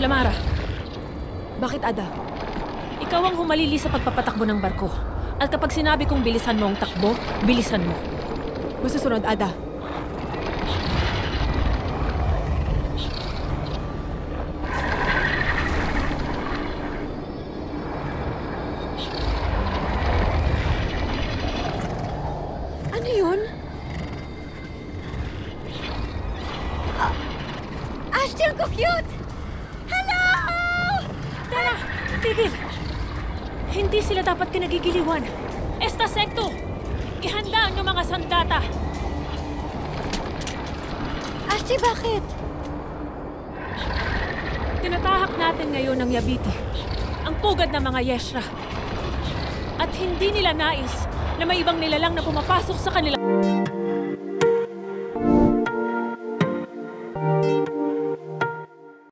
Flamara, Bakit, Ada? ikaw ang humalili sa pagpapatakbo ng barko. At kapag sinabi kong bilisan mo ang takbo, bilisan mo. Masusunod, Ada. Ano yun? Ashton ko cute! Hello! Tara! Tigil! Hindi sila dapat kinagigiliwan. Esta sekto! Ihandaan yung mga sandata! Ashley, bakit? Tinatahak natin ngayon ang Yabiti, ang pugad ng mga Yeshra. At hindi nila nais na may ibang nilalang na pumapasok sa kanila.